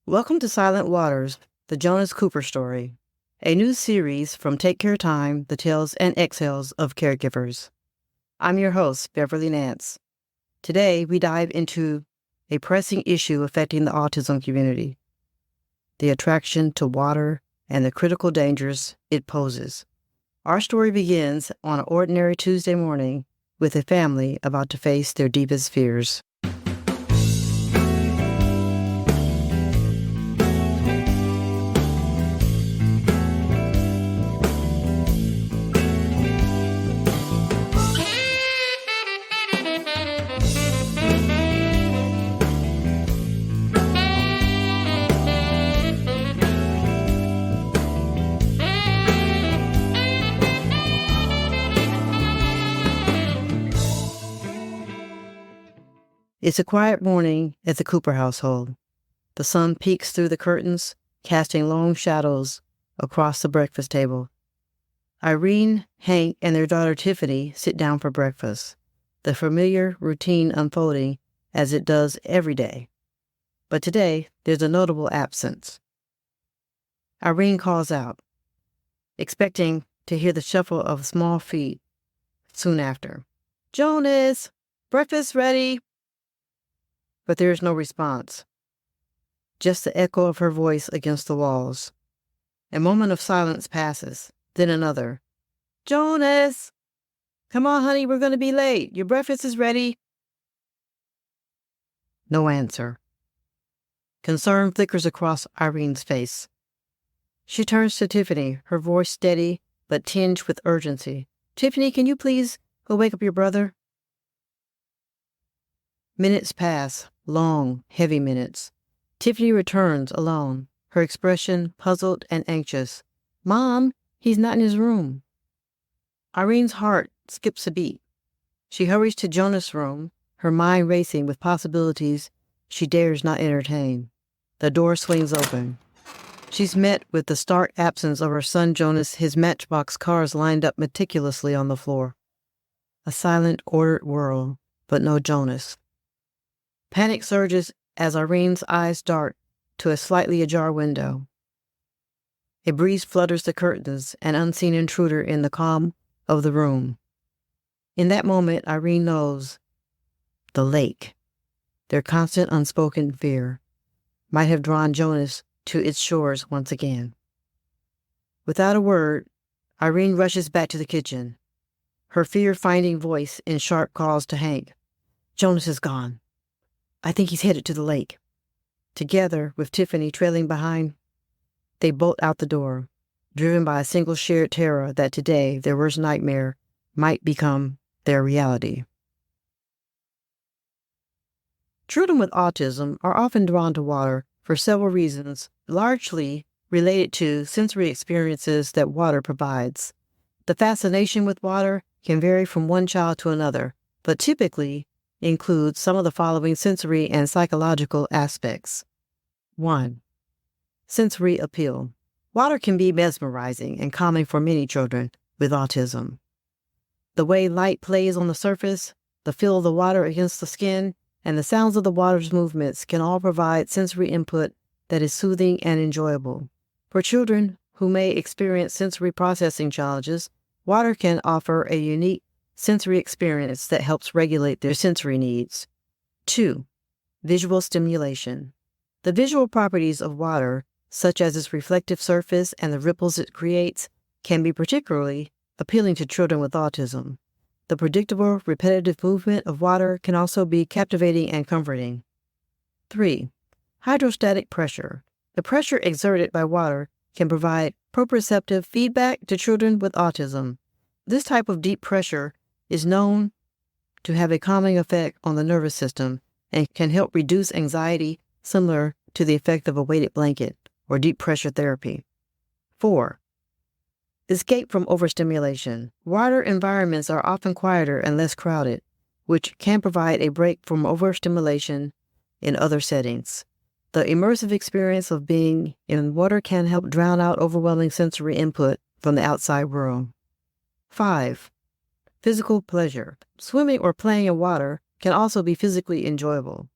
Welcome to Silent Waters, the Jonas Cooper story, a new series from Take Care Time, the tales and exhales of caregivers. I'm your host, Beverly Nance. Today, we dive into a pressing issue affecting the autism community, the attraction to water and the critical dangers it poses. Our story begins on an ordinary Tuesday morning with a family about to face their deepest fears. It's a quiet morning at the Cooper household. The sun peeks through the curtains, casting long shadows across the breakfast table. Irene, Hank, and their daughter Tiffany sit down for breakfast, the familiar routine unfolding as it does every day. But today, there's a notable absence. Irene calls out, expecting to hear the shuffle of small feet soon after. "Jonas, breakfast ready!" But there is no response, just the echo of her voice against the walls. A moment of silence passes, then another. "Jonas! Come on, honey, we're going to be late. Your breakfast is ready." No answer. Concern flickers across Irene's face. She turns to Tiffany, her voice steady but tinged with urgency. "Tiffany, can you please go wake up your brother?" Minutes pass, long, heavy minutes. Tiffany returns alone, her expression puzzled and anxious. "Mom, he's not in his room." Irene's heart skips a beat. She hurries to Jonas' room, her mind racing with possibilities she dares not entertain. The door swings open. She's met with the stark absence of her son Jonas, his matchbox cars lined up meticulously on the floor. A silent, ordered world, but no Jonas. Panic surges as Irene's eyes dart to a slightly ajar window. A breeze flutters the curtains, an unseen intruder in the calm of the room. In that moment, Irene knows the lake, their constant unspoken fear, might have drawn Jonas to its shores once again. Without a word, Irene rushes back to the kitchen, her fear-finding voice in sharp calls to Hank. "Jonas is gone. I think he's headed to the lake." Together, with Tiffany trailing behind, they bolt out the door, driven by a single shared terror that today their worst nightmare might become their reality. Children with autism are often drawn to water for several reasons, largely related to sensory experiences that water provides. The fascination with water can vary from one child to another, but typically includes some of the following sensory and psychological aspects. 1. Sensory appeal. Water can be mesmerizing and calming for many children with autism. The way light plays on the surface, the feel of the water against the skin, and the sounds of the water's movements can all provide sensory input that is soothing and enjoyable. For children who may experience sensory processing challenges, water can offer a unique sensory experience that helps regulate their sensory needs. 2. Visual stimulation. The visual properties of water, such as its reflective surface and the ripples it creates, can be particularly appealing to children with autism. The predictable, repetitive movement of water can also be captivating and comforting. 3. Hydrostatic pressure. The pressure exerted by water can provide proprioceptive feedback to children with autism. This type of deep pressure is known to have a calming effect on the nervous system and can help reduce anxiety, similar to the effect of a weighted blanket or deep pressure therapy. 4. Escape from overstimulation. Water environments are often quieter and less crowded, which can provide a break from overstimulation in other settings. The immersive experience of being in water can help drown out overwhelming sensory input from the outside world. 5. Physical pleasure. Swimming or playing in water can also be physically enjoyable.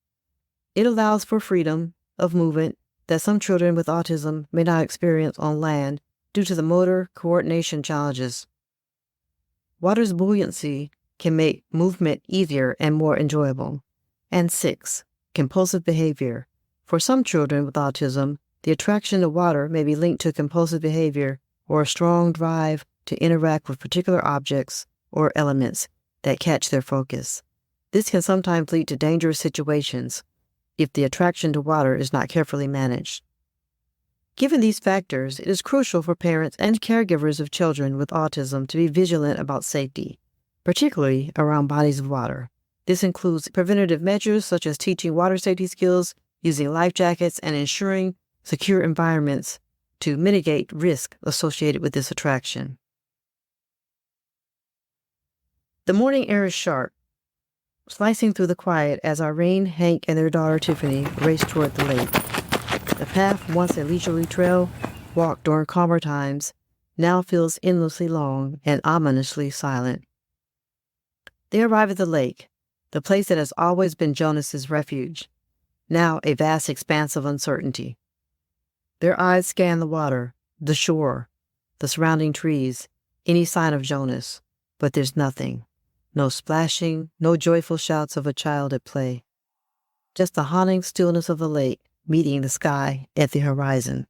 It allows for freedom of movement that some children with autism may not experience on land due to the motor coordination challenges. Water's buoyancy can make movement easier and more enjoyable. And 6, compulsive behavior. For some children with autism, the attraction to water may be linked to compulsive behavior or a strong drive to interact with particular objects or elements that catch their focus. This can sometimes lead to dangerous situations if the attraction to water is not carefully managed. Given these factors, it is crucial for parents and caregivers of children with autism to be vigilant about safety, particularly around bodies of water. This includes preventative measures such as teaching water safety skills, using life jackets, and ensuring secure environments to mitigate risk associated with this attraction. The morning air is sharp, slicing through the quiet as Irene, Hank, and their daughter Tiffany race toward the lake. The path, once a leisurely trail walked during calmer times, now feels endlessly long and ominously silent. They arrive at the lake, the place that has always been Jonas's refuge, now a vast expanse of uncertainty. Their eyes scan the water, the shore, the surrounding trees, any sign of Jonas, but there's nothing. No splashing, no joyful shouts of a child at play. Just the haunting stillness of the lake meeting the sky at the horizon.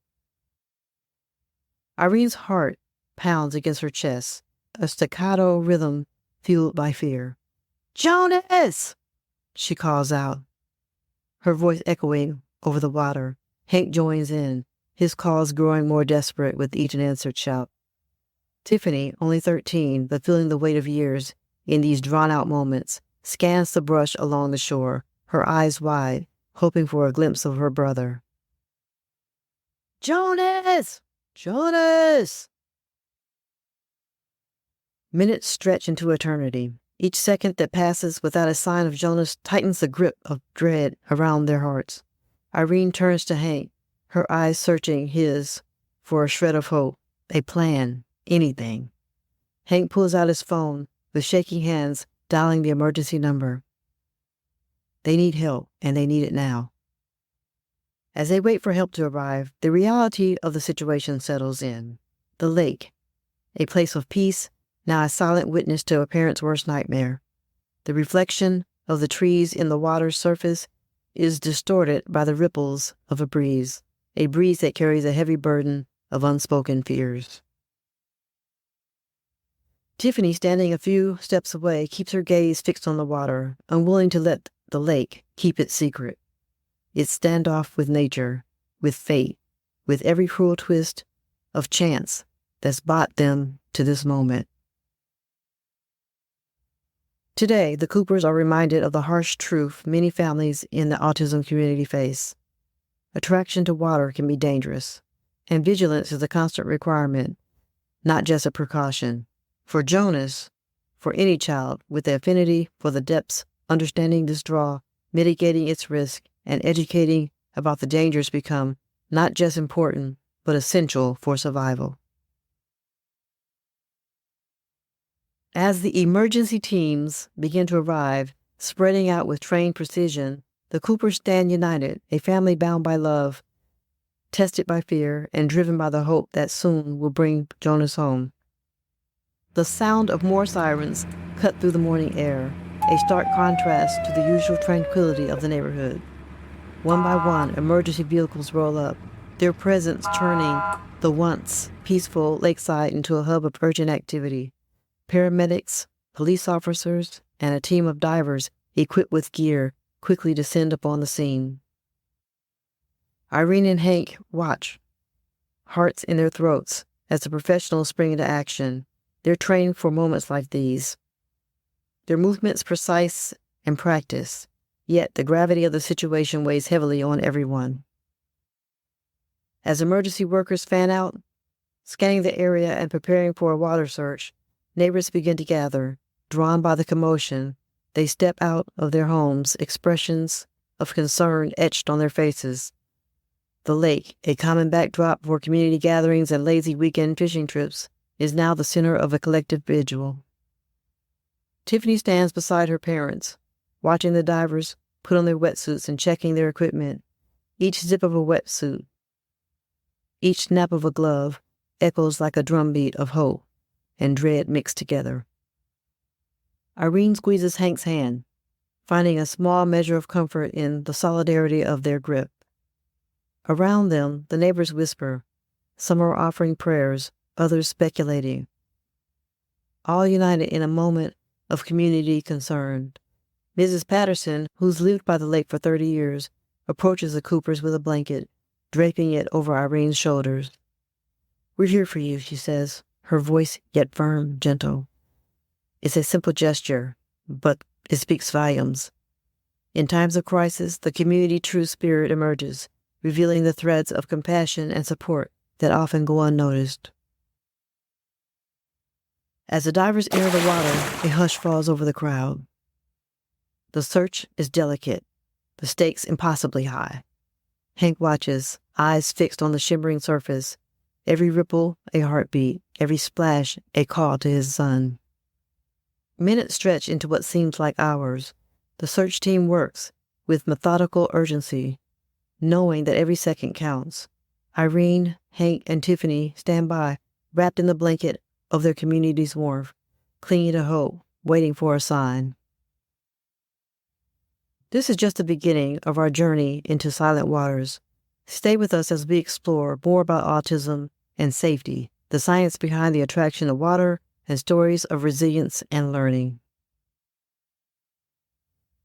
Irene's heart pounds against her chest, a staccato rhythm fueled by fear. "Jonas!" she calls out, her voice echoing over the water. Hank joins in, his calls growing more desperate with each unanswered shout. Tiffany, only 13, but feeling the weight of years in these drawn-out moments, scans the brush along the shore, her eyes wide, hoping for a glimpse of her brother. "Jonas! Jonas!" Minutes stretch into eternity. Each second that passes without a sign of Jonas tightens the grip of dread around their hearts. Irene turns to Hank, her eyes searching his for a shred of hope, a plan, anything. Hank pulls out his phone, with shaking hands, dialing the emergency number. They need help, and they need it now. As they wait for help to arrive, the reality of the situation settles in. The lake, a place of peace, now a silent witness to a parent's worst nightmare. The reflection of the trees in the water's surface is distorted by the ripples of a breeze that carries a heavy burden of unspoken fears. Tiffany, standing a few steps away, keeps her gaze fixed on the water, unwilling to let the lake keep its secret. Its standoff with nature, with fate, with every cruel twist of chance that's brought them to this moment. Today, the Coopers are reminded of the harsh truth many families in the autism community face. Attraction to water can be dangerous, and vigilance is a constant requirement, not just a precaution. For Jonas, for any child with the affinity for the depths, understanding this draw, mitigating its risk, and educating about the dangers become not just important, but essential for survival. As the emergency teams begin to arrive, spreading out with trained precision, the Coopers stand united, a family bound by love, tested by fear, and driven by the hope that soon will bring Jonas home. The sound of more sirens cut through the morning air, a stark contrast to the usual tranquility of the neighborhood. One by one, emergency vehicles roll up, their presence turning the once peaceful lakeside into a hub of urgent activity. Paramedics, police officers, and a team of divers equipped with gear quickly descend upon the scene. Irene and Hank watch, hearts in their throats, as the professionals spring into action. They're trained for moments like these. Their movements precise and practiced, yet the gravity of the situation weighs heavily on everyone. As emergency workers fan out, scanning the area and preparing for a water search, neighbors begin to gather. Drawn by the commotion, they step out of their homes, expressions of concern etched on their faces. The lake, a common backdrop for community gatherings and lazy weekend fishing trips, is now the center of a collective vigil. Tiffany stands beside her parents, watching the divers put on their wetsuits and checking their equipment. Each zip of a wetsuit, each snap of a glove echoes like a drumbeat of hope and dread mixed together. Irene squeezes Hank's hand, finding a small measure of comfort in the solidarity of their grip. Around them, the neighbors whisper, some are offering prayers, others speculating, all united in a moment of community concern. Mrs. Patterson, who's lived by the lake for 30 years, approaches the Coopers with a blanket, draping it over Irene's shoulders. We're here for you, she says, her voice yet firm, gentle. It's a simple gesture, but it speaks volumes. In times of crisis, the community true spirit emerges, revealing the threads of compassion and support that often go unnoticed. As the divers enter the water, a hush falls over the crowd. The search is delicate, the stakes impossibly high. Hank watches, eyes fixed on the shimmering surface, every ripple a heartbeat, every splash a call to his son. Minutes stretch into what seems like hours. The search team works with methodical urgency, knowing that every second counts. Irene, Hank, and Tiffany stand by, wrapped in the blanket of their community's warmth, clinging to hope, waiting for a sign. This is just the beginning of our journey into silent waters. Stay with us as we explore more about autism and safety, the science behind the attraction of water, and stories of resilience and learning.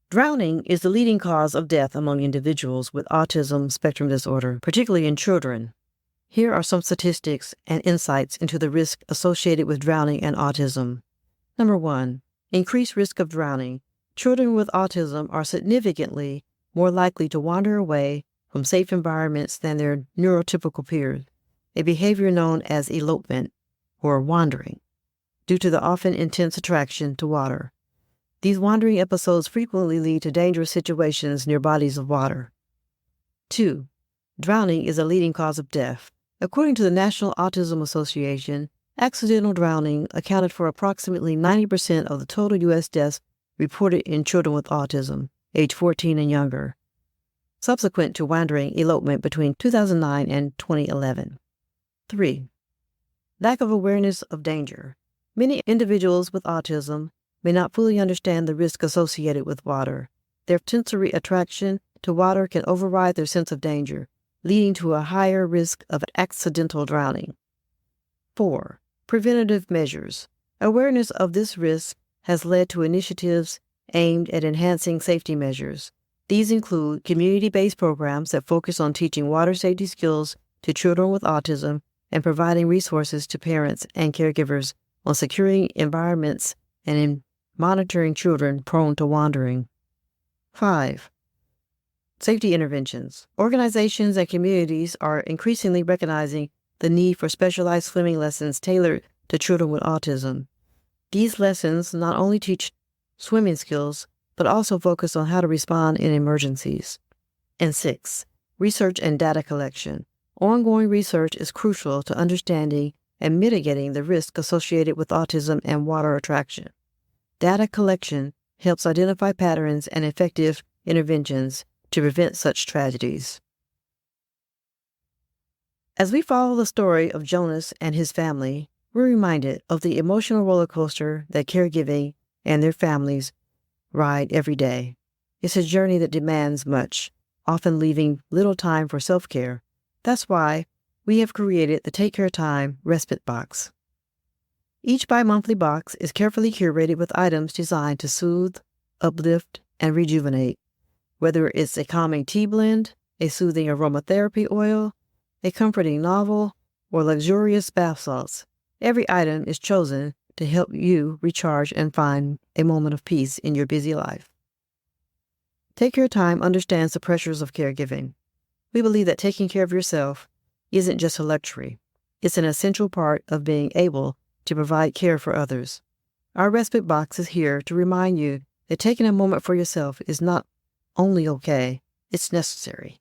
Drowning is the leading cause of death among individuals with autism spectrum disorder, particularly in children. Here are some statistics and insights into the risk associated with drowning and autism. Number 1, increased risk of drowning. Children with autism are significantly more likely to wander away from safe environments than their neurotypical peers, a behavior known as elopement or wandering, due to the often intense attraction to water. These wandering episodes frequently lead to dangerous situations near bodies of water. 2, drowning is a leading cause of death. According to the National Autism Association, accidental drowning accounted for approximately 90% of the total U.S. deaths reported in children with autism, age 14 and younger, subsequent to wandering elopement between 2009 and 2011. 3, lack of awareness of danger. Many individuals with autism may not fully understand the risk associated with water. Their sensory attraction to water can override their sense of danger, leading to a higher risk of accidental drowning. 4, preventative measures. Awareness of this risk has led to initiatives aimed at enhancing safety measures. These include community-based programs that focus on teaching water safety skills to children with autism and providing resources to parents and caregivers on securing environments and in monitoring children prone to wandering. 5, safety interventions. Organizations and communities are increasingly recognizing the need for specialized swimming lessons tailored to children with autism. These lessons not only teach swimming skills, but also focus on how to respond in emergencies. And 6, research and data collection. Ongoing research is crucial to understanding and mitigating the risk associated with autism and water attraction. Data collection helps identify patterns and effective interventions to prevent such tragedies. As we follow the story of Jonas and his family, we're reminded of the emotional roller coaster that caregiving and their families ride every day. It's a journey that demands much, often leaving little time for self-care. That's why we have created the Take Care Time Respite Box. Each bi-monthly box is carefully curated with items designed to soothe, uplift, and rejuvenate. Whether it's a calming tea blend, a soothing aromatherapy oil, a comforting novel, or luxurious bath salts, every item is chosen to help you recharge and find a moment of peace in your busy life. Take Your Time understands the pressures of caregiving. We believe that taking care of yourself isn't just a luxury. It's an essential part of being able to provide care for others. Our respite box is here to remind you that taking a moment for yourself is not only okay, it's necessary.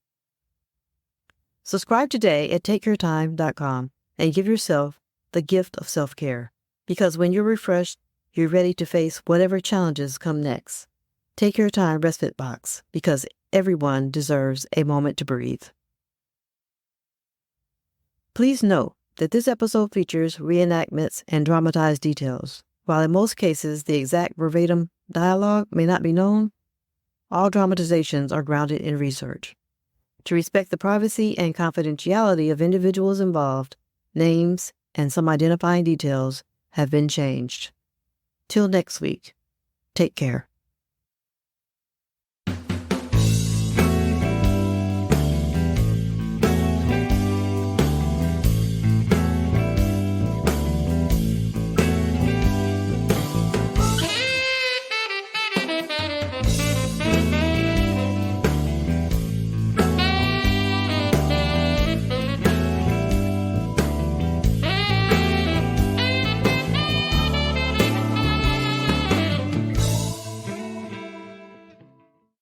Subscribe today at takeyourtime.com and give yourself the gift of self-care, because when you're refreshed, you're ready to face whatever challenges come next. Take Your Time Respite Box, because Everyone deserves a moment to breathe. Please note that this episode features reenactments and dramatized details. While in most cases the exact verbatim dialogue may not be known, all dramatizations are grounded in research. To respect the privacy and confidentiality of individuals involved, names and some identifying details have been changed. Till next week, take care.